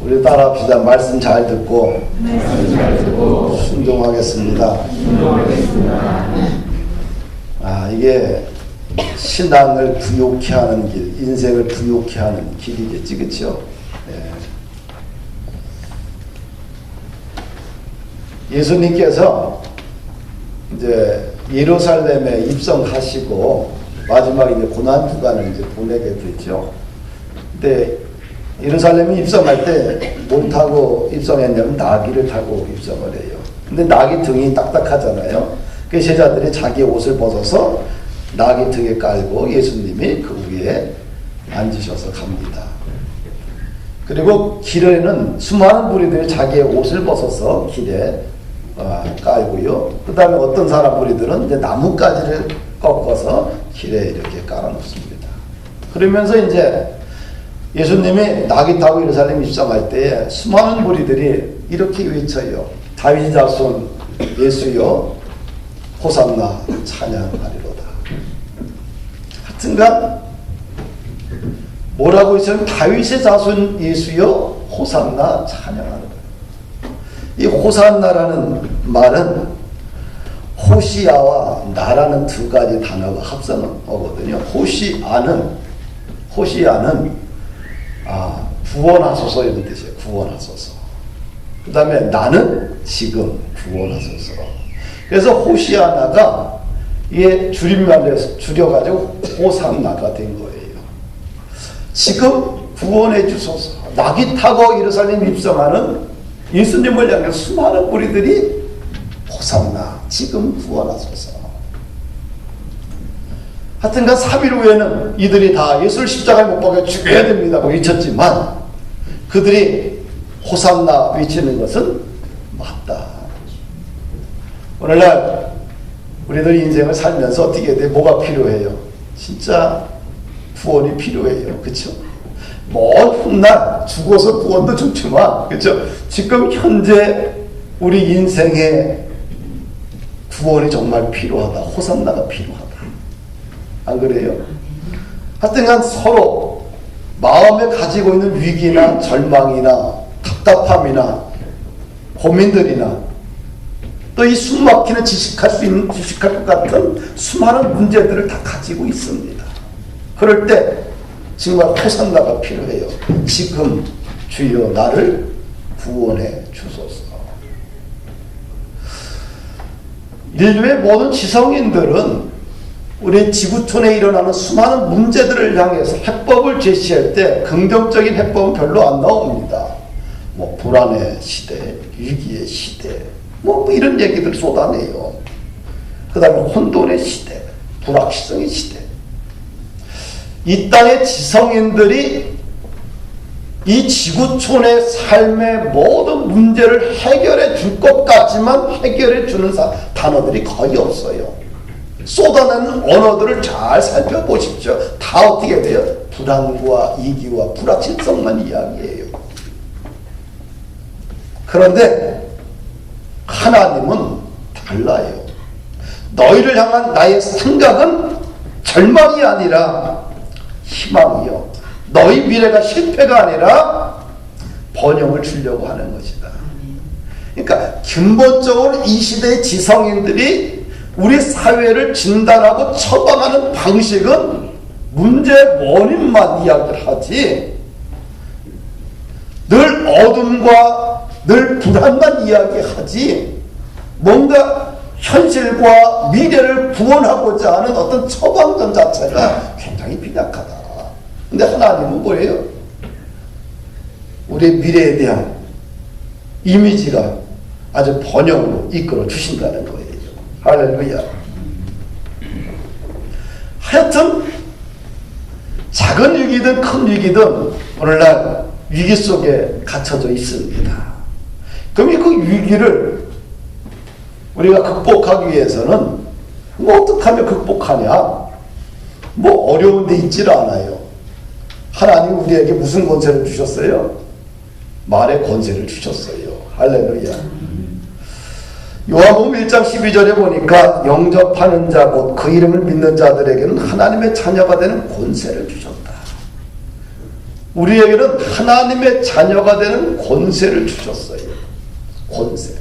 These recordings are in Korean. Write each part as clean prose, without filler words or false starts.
우리 따라합시다. 말씀 잘 듣고 순종하겠습니다. 이게 신앙을 부욕케 하는 길, 인생을 부욕케 하는 길이겠지, 그렇죠? 예수님께서 이제 예루살렘에 입성하시고 마지막에 이제 고난 주간을 이제 보내게 되죠. 근데 예루살렘에 입성할 때 뭘 타고 입성했냐면 나귀를 타고 입성을 해요. 근데 나귀 등이 딱딱하잖아요. 그 제자들이 자기 옷을 벗어서 나귀 등에 깔고 예수님이 그 위에 앉으셔서 갑니다. 그리고 길에는 수많은 무리들이 자기의 옷을 벗어서 길에 깔고요. 그 다음에 어떤 사람 무리들은 이제 나뭇가지를 꺾어서 길에 이렇게 깔아놓습니다. 그러면서 이제 예수님이 나귀 타고 예루살렘 입성할 때 수많은 무리들이 이렇게 외쳐요. 다윗 자손 예수여 호산나 찬양하리로다. 하여튼간 뭐라고 했으면 다윗의 자손 예수여 호산나 찬양하리로다. 이 호산나라는 말은 호시아와 나라는 두 가지 단어가 합성어거든요. 호시아는 구원하소서 이런 뜻이에요. 구원하소서. 그 다음에 나는 지금 구원하소서. 그래서 호시아나가 이게 줄임말로 줄여가지고 호산나가 된 거예요. 지금 구원해 주소서. 나귀 타고 예루살렘 입성하는 예수님을 향해 수많은 무리들이 호산나 지금 구원하소서. 하여튼간 3일 후에는 이들이 다 예수를 십자가에 못 박아 죽여야 됩니다고 외쳤지만 그들이 호산나 외치는 것은 맞다. 오늘날 우리들 인생을 살면서 어떻게 돼? 뭐가 필요해요? 진짜 구원이 필요해요. 그렇죠? 먼 훗날 죽어서 구원도 좋지만 그렇죠? 지금 현재 우리 인생에 구원이 정말 필요하다. 호산나가 필요하다. 안 그래요? 하여튼간 서로 마음에 가지고 있는 위기나 절망이나 답답함이나 고민들이나 또 이 숨막히는 지식할 것 같은 수많은 문제들을 다 가지고 있습니다. 그럴 때 정말 호산나가 필요해요. 지금 주여 나를 구원해 주소서. 인류의 모든 지성인들은 우리 지구촌에 일어나는 수많은 문제들을 향해서 해법을 제시할 때 긍정적인 해법은 별로 안 나옵니다. 뭐 불안의 시대, 위기의 시대, 뭐 이런 얘기들 쏟아내요. 그 다음에 혼돈의 시대, 불확실성의 시대. 이 땅의 지성인들이 이 지구촌의 삶의 모든 문제를 해결해 줄 것 같지만 해결해 주는 단어들이 거의 없어요. 쏟아내는 언어들을 잘 살펴보십시오. 다 어떻게 돼요? 불안과 이기와 불확실성만 이야기해요. 그런데 하나님은 달라요. 너희를 향한 나의 생각은 절망이 아니라 희망이요. 너희 미래가 실패가 아니라 번영을 주려고 하는 것이다. 그러니까 근본적으로 이 시대의 지성인들이 우리 사회를 진단하고 처방하는 방식은 문제의 원인만 이야기를 하지 늘 어둠과 늘 불안만 이야기하지 뭔가 현실과 미래를 구원하고자 하는 어떤 처방전 자체가 굉장히 빈약하다. 근데 하나님은 뭐예요? 우리의 미래에 대한 이미지가 아주 번영으로 이끌어 주신다는 거예요. 할렐루야. 하여튼 작은 위기든 큰 위기든 오늘날 위기 속에 갇혀져 있습니다. 그럼 그 위기를 우리가 극복하기 위해서는 뭐 어떻게 하면 극복하냐? 뭐 어려운 데 있질 않아요. 하나님 우리에게 무슨 권세를 주셨어요? 말의 권세를 주셨어요. 할렐루야. 요한복음 1장 12절에 보니까 영접하는 자 곧 그 이름을 믿는 자들에게는 하나님의 자녀가 되는 권세를 주셨다. 우리에게는 하나님의 자녀가 되는 권세를 주셨어요. 권세.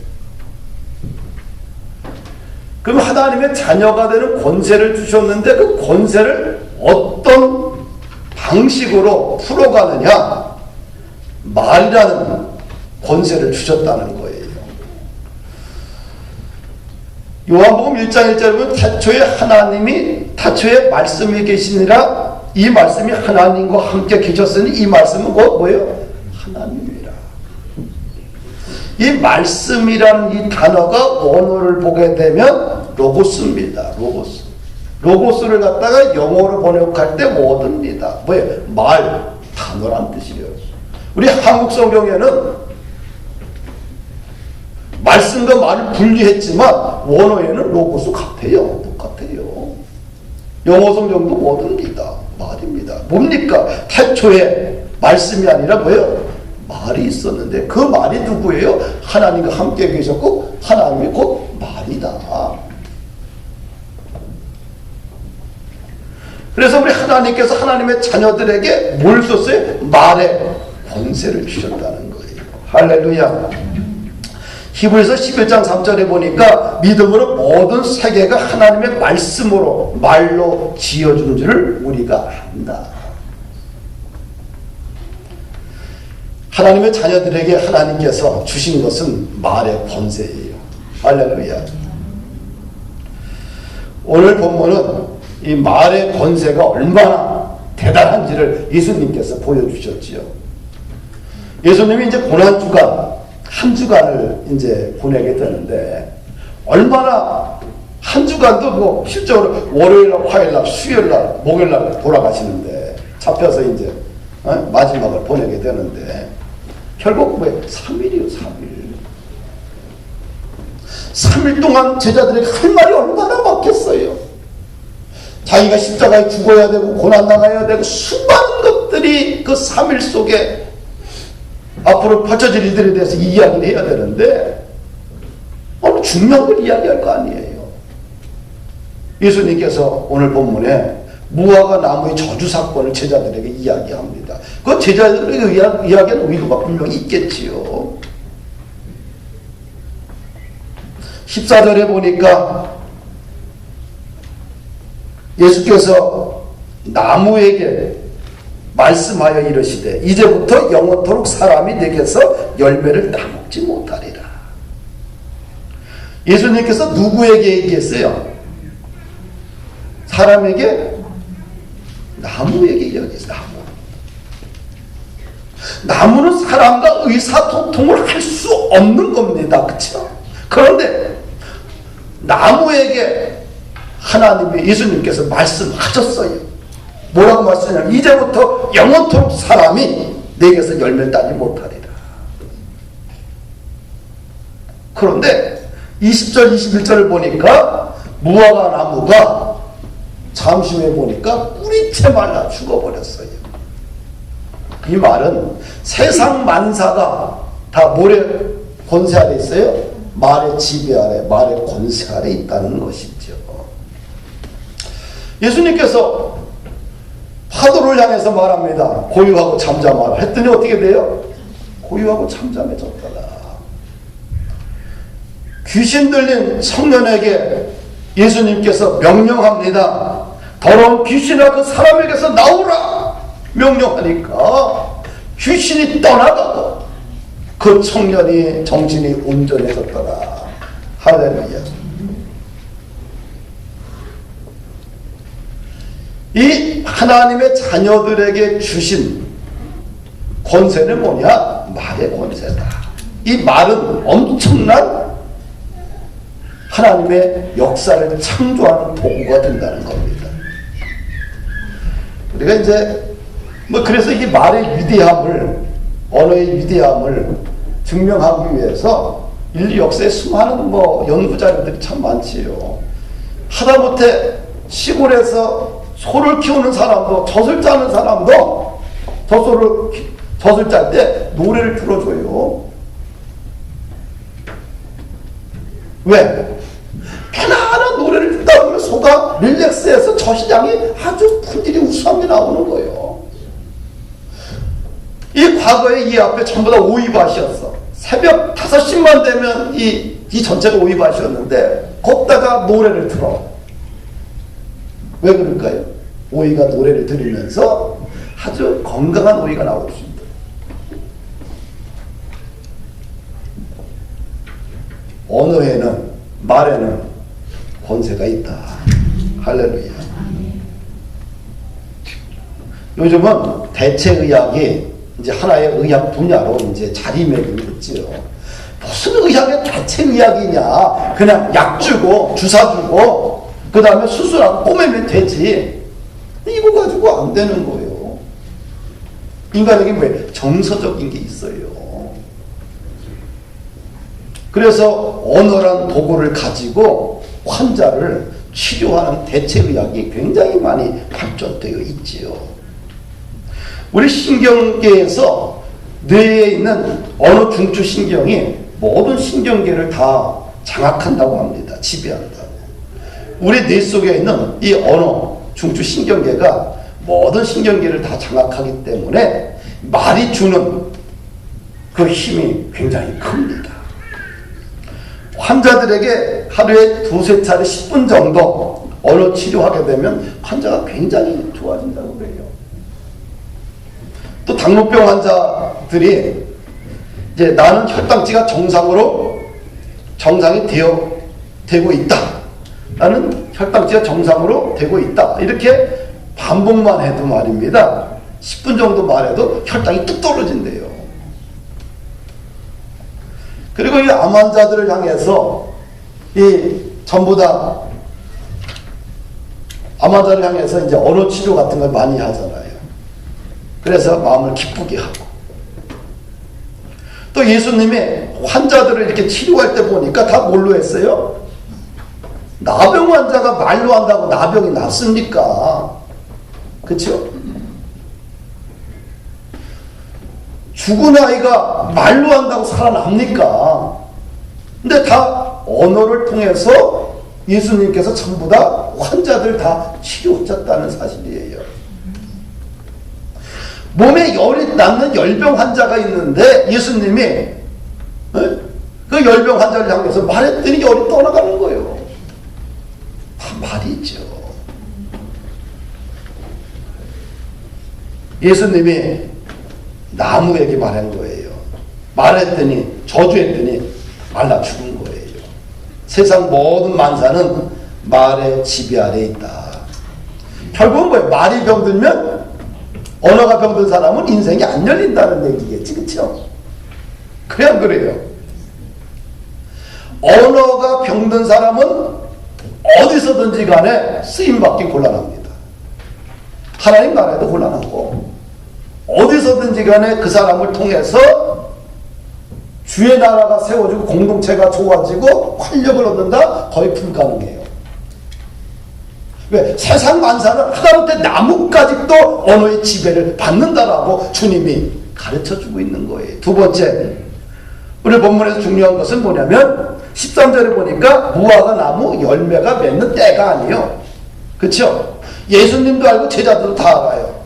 그럼 하나님의 자녀가 되는 권세를 주셨는데 그 권세를 어떤 방식으로 풀어가느냐? 말이라는 권세를 주셨다는 거예요. 요한복음 1장 1절에 보면 태초에 말씀이 계시니라. 이 말씀이 하나님과 함께 계셨으니 이 말씀은 곧 뭐예요? 하나님이라. 이 말씀이라는 이 단어가 원어를 보게 되면 로고스입니다. 로고스. 로고스를 갖다가 영어로 번역할 때 워드입니다. 뭐예요? 말, 단어란 뜻이에요. 우리 한국 성경에는 말씀과 말을 분리했지만 원어에는 로고스 같아요. 똑같아요. 영어 성경도 워드입니다. 말입니다. 뭡니까? 태초에 말씀이 아니라 뭐예요? 말이 있었는데 그 말이 누구예요? 하나님과 함께 계셨고 하나님이 곧 말이다. 그래서 우리 하나님께서 하나님의 자녀들에게 뭘 줬어요? 말의 권세를 주셨다는 거예요. 할렐루야. 히브리서 11장 3절에 보니까 믿음으로 모든 세계가 하나님의 말씀으로 말로 지어준 줄을 우리가 안다. 하나님의 자녀들에게 하나님께서 주신 것은 말의 권세예요. 할렐루야. 오늘 본문은 이 말의 권세가 얼마나 대단한지를 예수님께서 보여주셨지요. 예수님이 이제 고난주간 한 주간을 이제 보내게 되는데 얼마나 한 주간도 뭐 실적으로 월요일날, 화요일날, 수요일날, 목요일날 돌아가시는데 잡혀서 이제 마지막을 보내게 되는데 결국 왜 3일이요 3일. 3일 동안 제자들에게 할 말이 얼마나 많겠어요. 자기가 십자가에 죽어야 되고 고난 당해야 되고 수많은 것들이 그 3일 속에 앞으로 펼쳐질 일들에 대해서 이야기를 해야 되는데 어느 중요한 걸 이야기할 거 아니에요. 예수님께서 오늘 본문에 무화과 나무의 저주 사건을 제자들에게 이야기합니다. 그 제자들에게 이야기하는 의도가 분명히 있겠지요. 14절에 보니까 예수께서 나무에게 말씀하여 이르시되 이제부터 영원토록 사람이 내게서 열매를 따먹지 못하리라. 예수님께서 누구에게 얘기했어요? 사람에게? 나무에게 이야기했어요. 나무는 사람과 의사소통을 할 수 없는 겁니다. 그렇죠? 그런데 나무에게 하나님이 예수님께서 말씀하셨어요. 뭐라고 말씀하냐면 이제부터 영원토록 사람이 내게서 열매를 따지 못하리라. 그런데 20절 21절을 보니까 무화과 나무가 잠시 후에 보니까 뿌리채 말라 죽어버렸어요. 이 말은 세상 만사가 다 뭐의 권세 아래 있어요? 말의 지배 아래, 말의 권세 아래 있다는 것이죠. 예수님께서 파도를 향해서 말합니다. 고요하고 잠잠하라 했더니 어떻게 돼요? 고요하고 잠잠해졌더라. 귀신 들린 청년에게 예수님께서 명령합니다. 더러운 귀신아 그 사람에게서 나오라 명령하니까 귀신이 떠나가고 그 청년이 정신이 온전해졌더라. 할렐루야. 이 하나님의 자녀들에게 주신 권세는 뭐냐? 말의 권세다. 이 말은 엄청난 하나님의 역사를 창조하는 도구가 된다는 겁니다. 우리가 이제 그래서 이 말의 위대함을, 언어의 위대함을 증명하기 위해서 인류 역사에 수많은 연구 자료들이 참 많지요. 하다못해 시골에서 소를 키우는 사람도, 젖을 짜는 사람도 젖을 짤 때 노래를 들어줘요. 왜? 편안한 노래를 듣다 보면 소가 릴렉스해서 젖이 향이 아주 품질이 우수하게 나오는 거예요. 이 과거에 이 앞에 전부 다 오이밭이었어. 새벽 5시만 되면 이 전체가 오이밭이었는데 걷다가 노래를 틀어. 왜 그럴까요? 오이가 노래를 들으면서 아주 건강한 오이가 나올 수 있다. 언어에는, 말에는 권세가 있다. 할렐루야. 요즘은 대체의학이 이제 하나의 의학 분야로 이제 자리매김이 있지요. 무슨 의학의 대체의학이냐. 그냥 약 주고, 주사 주고, 그 다음에 수술하고 꼬매면 되지. 이거 가지고 안 되는 거예요. 인간에게 왜 정서적인 게 있어요. 그래서 언어란 도구를 가지고 환자를 치료하는 대체의학이 굉장히 많이 발전되어 있지요. 우리 신경계에서 뇌에 있는 언어 중추신경이 모든 신경계를 다 장악한다고 합니다. 지배한다고. 우리 뇌 속에 있는 이 언어 중추신경계가 모든 신경계를 다 장악하기 때문에 말이 주는 그 힘이 굉장히 큽니다. 환자들에게 하루에 2-3차례 10분 정도 언어 치료하게 되면 환자가 굉장히 좋아진다고 그래요. 또 당뇨병 환자들이 이제 나는 혈당치가 정상이 되고 있다. 나는 혈당치가 정상으로 되고 있다. 이렇게 반복만 해도 말입니다. 10분 정도 말해도 혈당이 뚝 떨어진대요. 그리고 이 암 환자들을 향해서 전부 다 암 환자를 향해서 이제 언어 치료 같은 걸 많이 하잖아요. 그래서 마음을 기쁘게 하고. 또 예수님이 환자들을 이렇게 치료할 때 보니까 다 뭘로 했어요? 나병 환자가 말로 한다고 나병이 낫습니까? 그렇죠? 죽은 아이가 말로 한다고 살아납니까? 근데 다 언어를 통해서 예수님께서 전부 다 환자들 다 치료하셨다는 사실이에요. 몸에 열이 남는 열병 환자가 있는데 예수님이 그 열병 환자를 향해서 말했더니 열이 떠나가는 거예요. 다 말이죠. 예수님이 나무에게 말한 거예요. 말했더니 저주했더니 말라 죽은 거예요. 세상 모든 만사는 말의 지배 아래 있다. 결국은 뭐예요? 말이 병들면 언어가 병든 사람은 인생이 안 열린다는 얘기겠지. 그렇죠? 그래 안 그래요? 언어가 병든 사람은 어디서든지 간에 쓰임받기 곤란합니다. 하나님 나라에도 곤란하고 어디서든지 간에 그 사람을 통해서 주의 나라가 세워지고 공동체가 좋아지고 활력을 얻는다? 거의 불가능해요. 왜? 세상 만사는 하다못해 나뭇가지도 언어의 지배를 받는다라고 주님이 가르쳐주고 있는 거예요. 두 번째, 오늘 본문에서 중요한 것은 뭐냐면 13절에 보니까 무화과 나무 열매가 맺는 때가 아니에요. 그렇죠? 예수님도 알고 제자들도 다 알아요.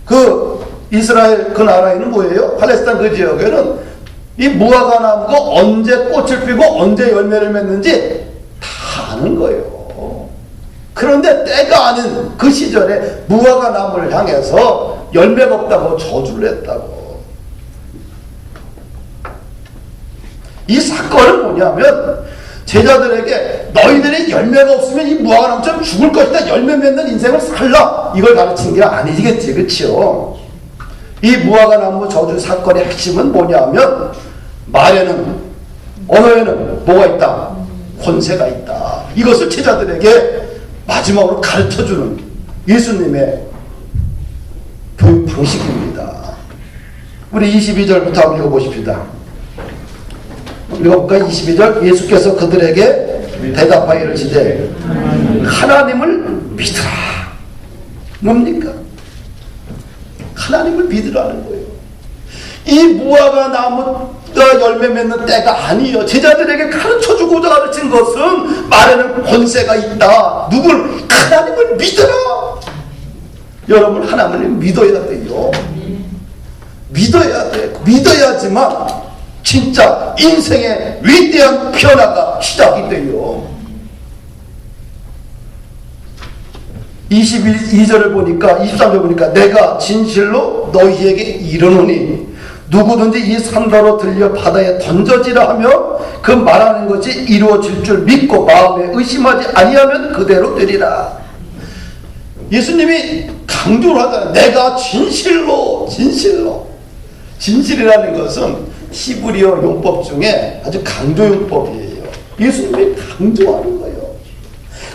그 이스라엘 그 나라에는 뭐예요? 팔레스타인 그 지역에는 이 무화과 나무가 언제 꽃을 피고 언제 열매를 맺는지 다 아는 거예요. 그런데 때가 아닌 그 시절에 무화과 나무를 향해서 열매가 없다고 저주를 했다고. 이 사건은 뭐냐면 제자들에게 너희들이 열매가 없으면 이 무화과 나무처럼 죽을 것이다. 열매 맺는 인생을 살라. 이걸 가르친 게 아니겠지. 그렇죠? 이 무화과 나무 저주 사건의 핵심은 뭐냐면 말에는 언어에는 뭐가 있다? 권세가 있다. 이것을 제자들에게 마지막으로 가르쳐주는 예수님의 교육 방식입니다. 우리 22절부터 한번 읽어보십시다. 읽어볼까? 22절. 예수께서 그들에게 대답하여 이르시되 하나님을 믿으라. 뭡니까? 하나님을 믿으라는 거예요. 이 무화과 나무가 열매 맺는 때가 아니에요. 제자들에게 가르쳐주고자 가르친 것은 말에는 권세가 있다. 누굴? 하나님을 믿어라. 여러분 하나님을 믿어야 돼요. 믿어야 돼. 믿어야지만 진짜 인생의 위대한 변화가 시작이 돼요. 22절을 보니까 23절 보니까 내가 진실로 너희에게 이르노니 누구든지 이 산더러 들려 바다에 던져지라 하며 그 말하는 것이 이루어질 줄 믿고 마음에 의심하지 아니하면 그대로 되리라. 예수님이 강조를 하잖아요. 내가 진실로 진실이라는 것은 히브리어 용법 중에 아주 강조 용법이에요. 예수님이 강조하는 거예요.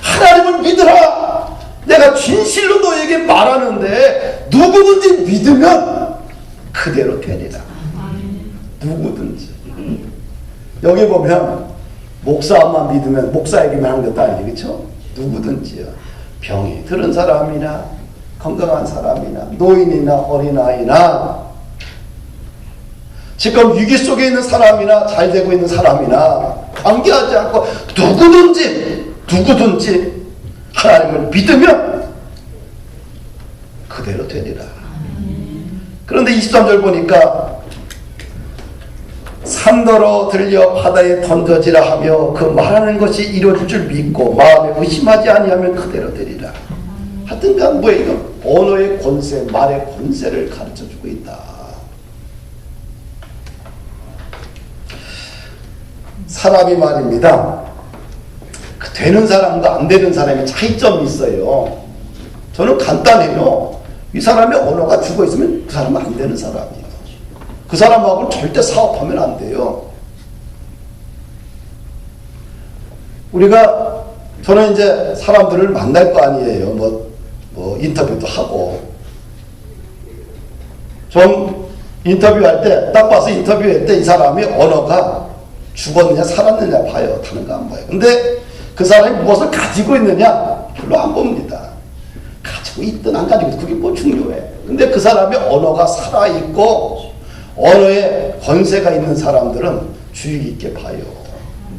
하나님을 믿으라. 내가 진실로 너에게 말하는데 누구든지 믿으면 그대로 되리라. 누구든지. 여기 보면 목사만 믿으면 목사에게만 하는 것도 아니죠. 그렇죠? 누구든지요. 병이 들은 사람이나 건강한 사람이나 노인이나 어린아이나 지금 위기 속에 있는 사람이나 잘 되고 있는 사람이나 관계하지 않고 누구든지 하나님을 믿으면 그대로 되리라. 그런데 23절 보니까 산더러 들려 바다에 던져지라 하며 그 말하는 것이 이루어질 줄 믿고 마음에 의심하지 아니하면 그대로 되리라. 하여튼간 뭐예요? 언어의 권세, 말의 권세를 가르쳐주고 있다. 사람이 말입니다. 되는 사람과 안 되는 사람의 차이점이 있어요. 저는 간단해요. 이 사람의 언어가 죽어있으면 그 사람은 안 되는 사람이에요. 그 사람하고는 절대 사업하면 안 돼요. 저는 이제 사람들을 만날 거 아니에요. 뭐 인터뷰도 하고. 좀 인터뷰할 때, 딱 봐서 인터뷰할 때 이 사람이 언어가 죽었느냐 살았느냐 봐요. 다른 거 안 봐요. 근데 그 사람이 무엇을 가지고 있느냐 별로 안 봅니다. 가지고 있든 안 가지고 있든 그게 뭐 중요해. 근데 그 사람의 언어가 살아있고 언어에 권세가 있는 사람들은 주의 깊게 봐요.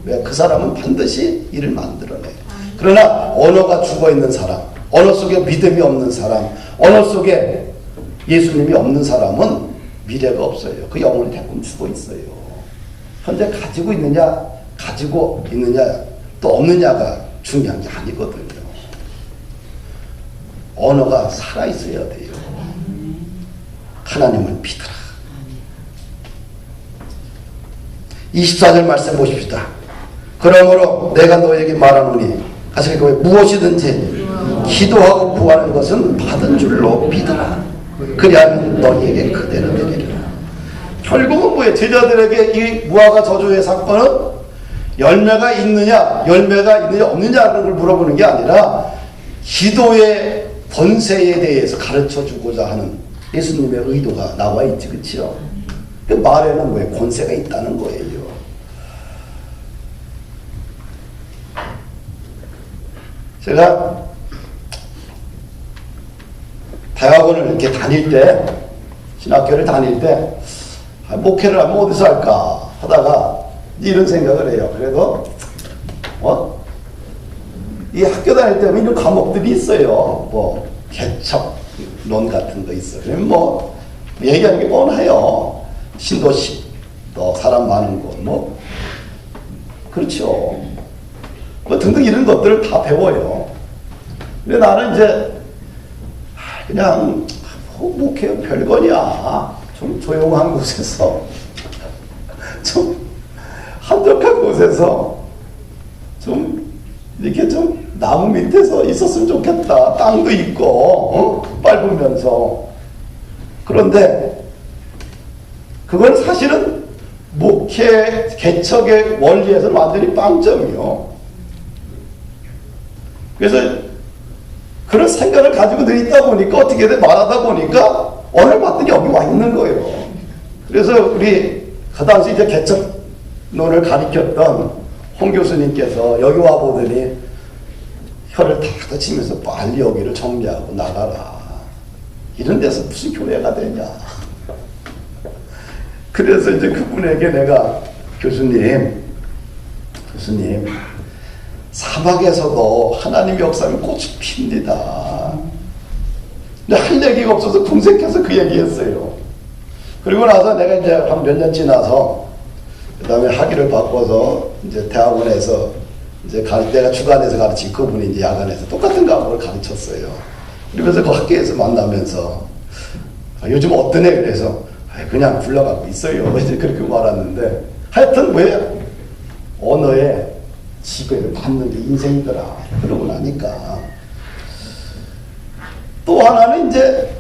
왜? 그 사람은 반드시 일을 만들어내요. 그러나 언어가 죽어있는 사람, 언어 속에 믿음이 없는 사람, 언어 속에 예수님이 없는 사람은 미래가 없어요. 그 영혼이 대부분 죽어있어요. 현재 가지고 있느냐 또 없느냐가 중요한 게 아니거든요. 언어가 살아있어야 돼요. 하나님을 믿으라. 24절 말씀 보십시다. 그러므로 내가 너에게 말하노니 무엇이든지 기도하고 구하는 것은 받은 줄로 믿으라. 그리하면 너희에게 그대로 되리라. 결국은 뭐예요? 제자들에게 이 무화과 저주의 사건은 열매가 있느냐 없느냐라는 걸 물어보는 게 아니라 기도의 권세에 대해서 가르쳐주고자 하는 예수님의 의도가 나와 있지, 그치요? 그 말에는 뭐예요? 권세가 있다는 거예요. 제가 대학원을 이렇게 다닐 때, 신학교를 다닐 때, 목회를 하면 어디서 할까 하다가 이런 생각을 해요. 그래도 이 학교 다닐 때 이런 과목들이 있어요. 뭐 개척론 같은 거 있어요. 그러면 얘기하는 게 뻔해요. 신도시, 또 사람 많은 곳, 그렇죠. 등등 이런 것들을 다 배워요. 근데 나는 이제 그냥 목회 별거냐. 좀 조용한 곳에서 좀 한적한 곳에서 좀 이렇게 좀 나무 밑에서 있었으면 좋겠다. 땅도 있고 밟으면서. 그런데 그건 사실은 목회 개척의 원리에서는 완전히 빵점이요. 그래서 그런 생각을 가지고 늘 있다 보니까 어떻게든 말하다 보니까 오늘 봤더니 여기 와 있는 거예요. 그래서 우리 그 당시 이제 개척론을 가르쳤던 홍 교수님께서 여기 와 보더니 혀를 탁 치면서 빨리 여기를 정리하고 나가라. 이런 데서 무슨 교회가 되냐. 그래서 이제 그분에게 내가 교수님 사막에서도 하나님의 역사는 꽃이 핍니다. 근데 할 얘기가 없어서 궁색해서 그 얘기했어요. 그리고 나서 내가 이제 한 몇 년 지나서 그 다음에 학위를 바꿔서 이제 대학원에서 이제 내가 주간에서 가르치고 그분이 이제 야간에서 똑같은 과목을 가르쳤어요. 그러면서 그 학교에서 만나면서 요즘 어떠네? 그래서 그냥 굴러가고 있어요. 이제 그렇게 말하는데 하여튼 왜 언어에 지배를 받는 게 인생이더라. 그러고 나니까 또 하나는 이제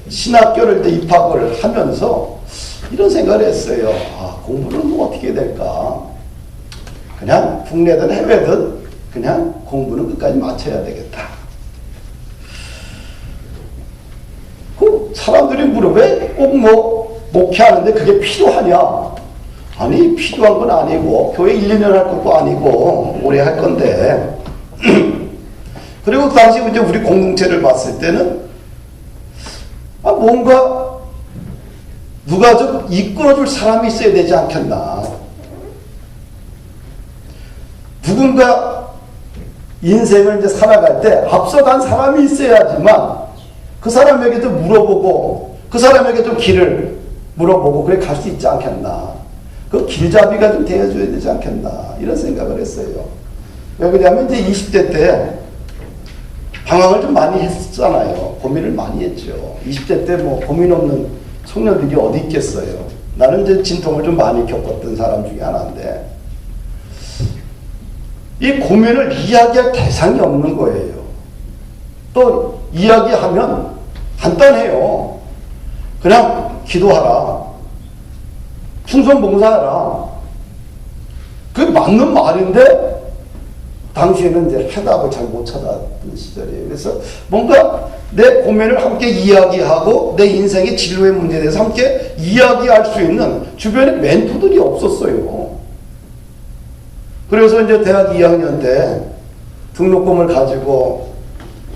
신학교를 이제 입학을 하면서 이런 생각을 했어요. 아, 공부는 뭐 어떻게 될까? 그냥 국내든 해외든 그냥 공부는 끝까지 마쳐야 되겠다. 그 사람들이 물어 왜 꼭 뭐 목회하는데 그게 필요하냐? 아니 필요한 건 아니고 교회 1, 2년 할 것도 아니고 오래 할 건데 그리고 그 당시 이제 우리 공동체를 봤을 때는 뭔가 누가 좀 이끌어줄 사람이 있어야 되지 않겠나. 누군가 인생을 이제 살아갈 때 앞서간 사람이 있어야지만 그 사람에게 좀 물어보고 그 사람에게 좀 길을 물어보고 그래 갈 수 있지 않겠나. 그 길잡이가 좀 되어줘야 되지 않겠나 이런 생각을 했어요. 왜 그러냐면 이제 20대 때 방황을 좀 많이 했잖아요. 고민을 많이 했죠. 20대 때 뭐 고민 없는 청년들이 어디 있겠어요. 나는 이제 진통을 좀 많이 겪었던 사람 중에 하나인데 이 고민을 이야기할 대상이 없는 거예요. 또 이야기하면 간단해요. 그냥 기도하라. 충성봉사하라. 그게 맞는 말인데 당시에는 이제 해답을 잘 못 찾았던 시절이에요. 그래서 뭔가 내 고민을 함께 이야기하고 내 인생의 진로의 문제에 대해서 함께 이야기할 수 있는 주변에 멘토들이 없었어요. 그래서 이제 대학 2학년 때 등록금을 가지고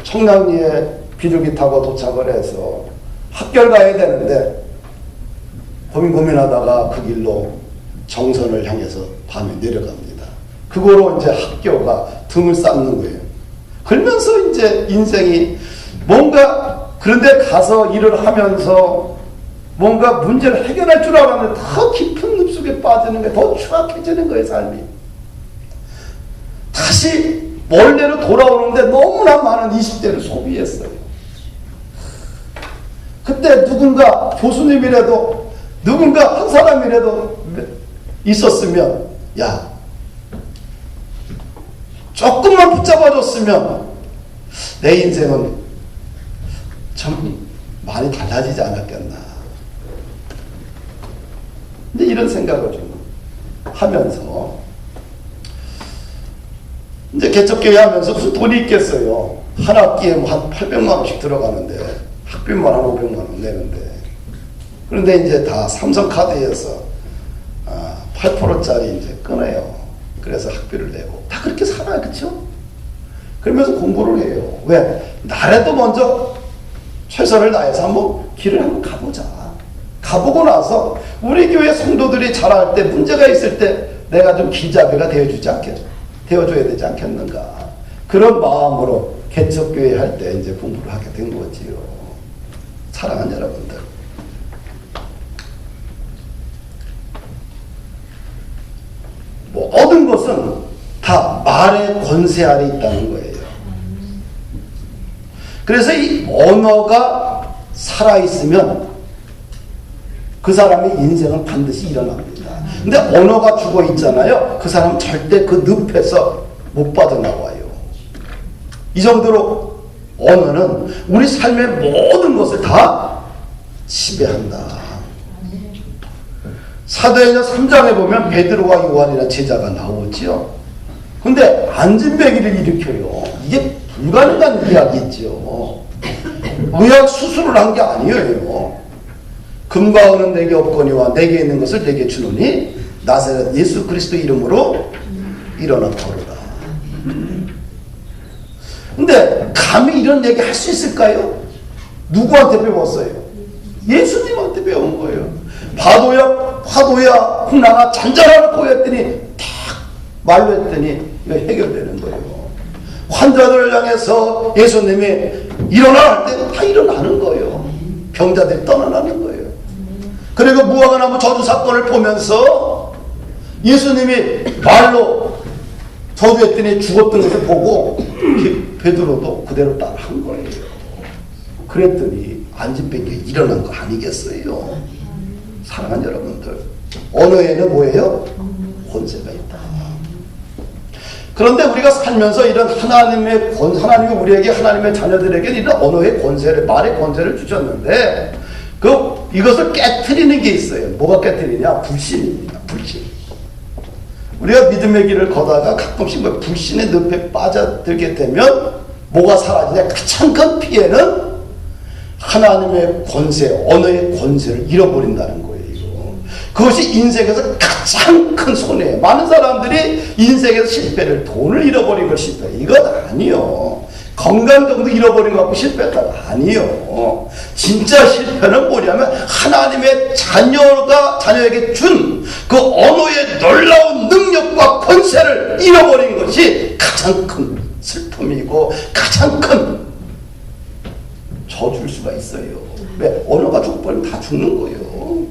청량리에 비둘기 타고 도착을 해서 학교를 가야 되는데 고민하다가 그 길로 정선을 향해서 밤에 내려갑니다. 그거로 이제 학교가 등을 쌓는 거예요. 그러면서 이제 인생이 뭔가 그런데 가서 일을 하면서 뭔가 문제를 해결할 줄 알았는데 더 깊은 늪속에 빠지는 게 더 추악해지는 거예요, 삶이. 다시 원래로 돌아오는데 너무나 많은 20대를 소비했어요. 그때 누군가 교수님이라도 누군가 한 사람이라도 있었으면 야 조금만 붙잡아줬으면 내 인생은 참 많이 달라지지 않았겠나. 근데 이런 생각을 좀 하면서 이제 개척교회 하면서 무슨 돈이 있겠어요. 한 학기에 뭐 한 800만 원씩 들어가는데 학비만 한 500만 원 내는데 그런데 이제 다 삼성카드에서 8%짜리 이제 끊어요. 그래서 학비를 내고 다 그렇게 살아요. 그렇죠? 그러면서 공부를 해요. 왜? 나라도 먼저 최선을 다해서 한번 길을 한번 가보자. 가보고 나서 우리 교회 성도들이 자랄 때 문제가 있을 때 내가 좀 길잡이가 되어줘야 되지 않겠는가. 그런 마음으로 개척교회 할 때 이제 공부를 하게 된 거지요. 사랑하는 여러분들. 뭐 얻은 것은 다 말의 권세 아래 있다는 거예요. 그래서 이 언어가 살아있으면 그 사람의 인생은 반드시 일어납니다. 근데 언어가 죽어 있잖아요. 그 사람은 절대 그 늪에서 못 빠져나와요. 이 정도로 언어는 우리 삶의 모든 것을 다 지배한다. 사도행전 3장에 보면 베드로와 요한이라는 제자가 나오죠. 근데 안진뱅이를 일으켜요. 이게 불가능한 이야기죠. 의학 수술을 한 게 아니에요. 금과 은은 내게 없거니와 내게 있는 것을 내게 주노니 나사렛 예수 그리스도 이름으로 일어나 걸어라. 근데 감히 이런 얘기 할 수 있을까요? 누구한테 배웠어요? 예수님한테 배운 거예요. 파도야 풍랑아 잔잔하라고 했더니 탁 말로 했더니 이거 해결되는 거예요. 환자들을 향해서 예수님이 일어나 할 때 다 일어나는 거예요. 병자들이 떠나는 거예요. 그리고 무화과나무 저주 사건을 보면서 예수님이 말로 저주했더니 죽었던 것을 보고 베드로도 그대로 따라한 거예요. 그랬더니 안진뱅이 게 일어난 거 아니겠어요? 사랑하는 여러분들, 언어에는 뭐예요? 권세가 있다. 그런데 우리가 살면서 이런 하나님이 우리에게, 하나님의 자녀들에게 이런 언어의 권세를, 말의 권세를 주셨는데, 이것을 깨트리는 게 있어요. 뭐가 깨트리냐? 불신입니다. 불신. 우리가 믿음의 길을 걷다가 가끔씩 불신의 늪에 빠져들게 되면 뭐가 사라지냐? 가장 큰 피해는 하나님의 권세, 언어의 권세를 잃어버린다는 거예요. 그것이 인생에서 가장 큰 손해예요. 많은 사람들이 인생에서 실패를, 돈을 잃어버린 걸 실패. 이건 아니요. 건강 정도 잃어버린 것 같고 실패했다가 아니요. 진짜 실패는 뭐냐면 하나님의 자녀에게 준 그 언어의 놀라운 능력과 권세를 잃어버린 것이 가장 큰 슬픔이고 가장 큰 저주일 수가 있어요. 왜? 언어가 죽어버리면 다 죽는 거예요.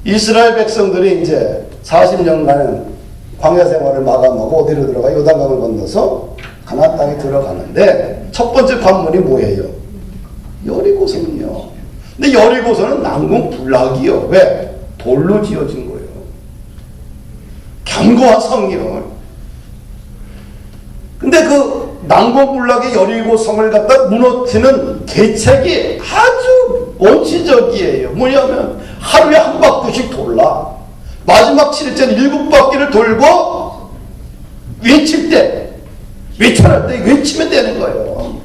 이스라엘 백성들이 이제 40년간 광야 생활을 마감하고 어디로 들어가? 요단강을 건너서 가나안 땅에 들어가는데 첫 번째 관문이 뭐예요? 여리고성이요. 근데 여리고성은 난공불락이요. 왜? 돌로 지어진 거예요. 견고한 성이요. 근데 그 난공불락의 여리고성을 갖다 무너뜨리는 계책이 아주 원시적이에요. 뭐냐면 하루에 한 바퀴씩 돌라. 마지막 7일째 7바퀴를 돌고 외칠 때, 외쳐할 때 외치면 되는 거예요.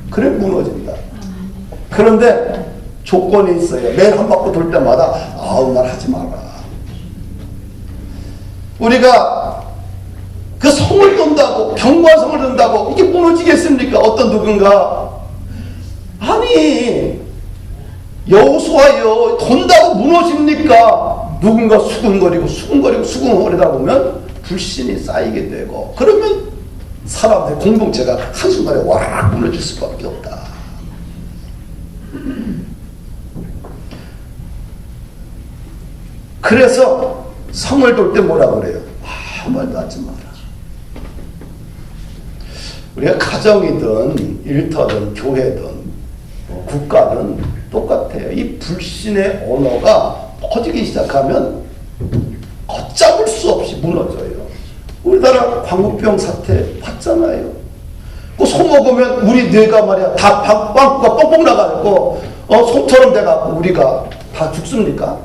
그래 무너진다. 그런데 조건이 있어요. 매일 한 바퀴 돌 때마다 아우 날 하지 마라. 우리가 그 성을 돈다고, 견고한 성을 돈다고 이게 무너지겠습니까? 어떤 누군가 아니 여호수아여 돈다고 무너집니까? 누군가 수근거리고 수근거리다 보면 불신이 쌓이게 되고, 그러면 사람들 공동체가 한순간에 와락 무너질 수밖에 없다. 그래서 성을 돌 때 뭐라 그래요? 아무 말도 하지 마라. 우리가 가정이든 일터든 교회든 국가든 똑같아요. 이 불신의 언어가 퍼지기 시작하면 걷잡을 수 없이 무너져요. 우리나라 광우병 사태 봤잖아요. 그 소 먹으면 우리 뇌가 말이야 다 빵꾸가 뻥뻥 나가고 소처럼 돼가고 우리가 다 죽습니까?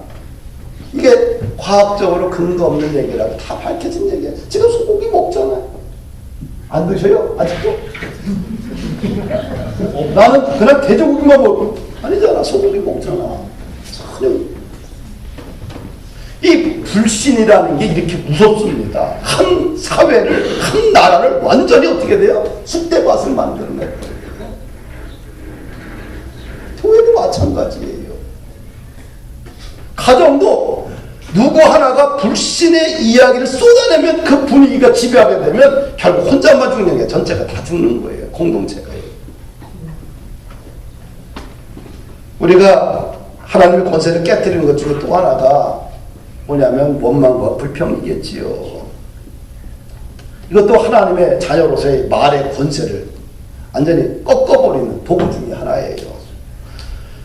이게 과학적으로 근거 없는 얘기라고 다 밝혀진 얘기예요. 지금 소고기 먹잖아요. 안 드셔요? 아직도? 나는 그냥 돼지고기만 먹고 아니잖아. 소고기 먹잖아. 전혀. 이 불신이라는 게 이렇게 무섭습니다. 한 사회를, 한 나라를 완전히 어떻게 돼요? 쑥대밭을 만드는 거예요. 교회도 마찬가지예요. 가정도 누구 하나가 불신의 이야기를 쏟아내면 그 분위기가 지배하게 되면 결국 혼자만 죽는 게 전체가 다 죽는 거예요. 공동체가요. 우리가 하나님의 권세를 깨뜨리는 것 중에 또 하나가 뭐냐면 원망과 불평이겠지요. 이것도 하나님의 자녀로서의 말의 권세를 완전히 꺾어버리는 도구 중에 하나예요.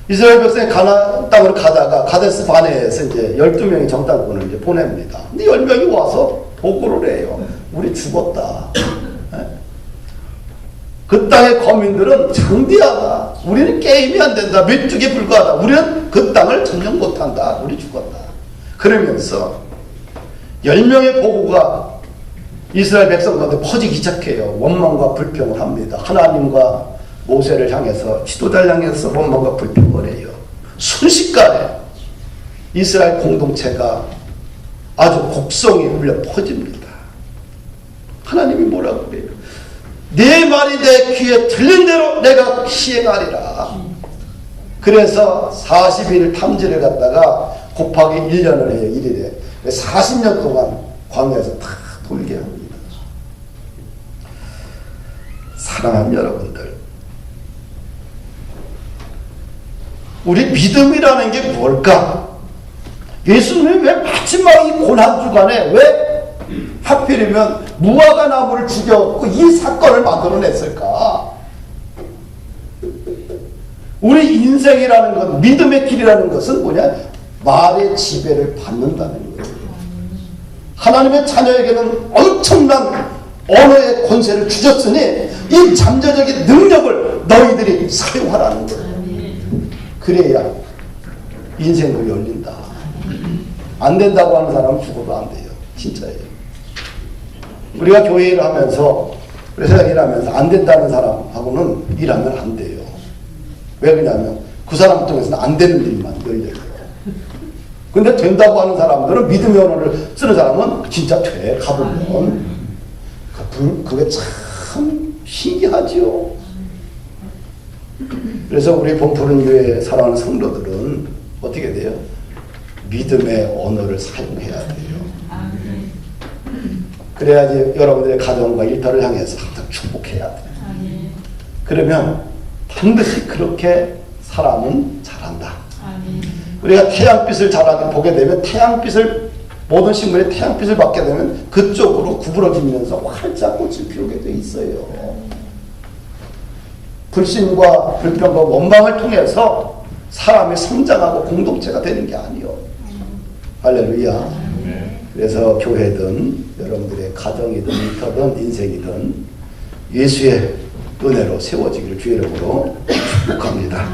이스라엘 백성이 가나안 땅으로 가다가 가데스 바네에서 이제 12명이 정탐꾼을 이제 보냅니다. 근데 10명이 와서 보고를 해요. 우리 죽었다. 그 땅의 거민들은 정디하다. 우리는 게임이 안 된다. 메뚜기에 불과하다. 우리는 그 땅을 점령 못한다. 우리 죽었다. 그러면서 10명의 보고가 이스라엘 백성 가운데 퍼지기 시작해요. 원망과 불평을 합니다. 하나님과 모세를 향해서, 지도자를 향해서 원망과 불평을 해요. 순식간에 이스라엘 공동체가 아주 곡성이 울려 퍼집니다. 하나님이 뭐라고 그래요? 내 말이 내 귀에 들린 대로 내가 시행하리라. 그래서 40일 탐지를 갖다가 곱하기 1년을 해요. 1일에. 40년 동안 광야에서 다 돌게 합니다. 사랑하는 여러분들, 우리 믿음이라는 게 뭘까? 예수님이 왜 마지막 이 고난주간에 왜 하필이면 무화과 나무를 죽였고 이 사건을 만들어냈을까? 우리 인생이라는 것, 믿음의 길이라는 것은 뭐냐? 말의 지배를 받는다는 거예요. 하나님의 자녀에게는 엄청난 언어의 권세를 주셨으니 이 잠재적인 능력을 너희들이 사용하라는 거예요. 그래야 인생도 열린다. 안 된다고 하는 사람은 죽어도 안 돼요. 진짜예요. 우리가 교회 일을 하면서, 회사 일을 하면서 안 된다는 사람하고는 일하면 안 돼요. 왜 그러냐면 그 사람 통해서는 안 되는 일만 열려요. 근데 된다고 하는 사람들은 믿음의 언어를 쓰는 사람은 진짜 돼. 가보면 그게 참 신기하지요. 그래서 우리 본푸른 교회 사랑하는 성도들은 어떻게 돼요? 믿음의 언어를 사용해야 돼요. 그래야지 여러분들의 가정과 일터를 향해서 항상 축복해야 돼요. 그러면 반드시 그렇게 사람은 잘한다. 우리가 태양빛을 잘 보게 되면 태양빛을, 모든 식물이 태양빛을 받게 되면 그쪽으로 구부러지면서 활짝 꽃을 피우게 돼 있어요. 불신과 불평과 원망을 통해서 사람이 성장하고 공동체가 되는 게 아니요. 할렐루야. 그래서 교회든 여러분들의 가정이든 일터든 인생이든 예수의 은혜로 세워지기를 주의 이름으로 축복합니다.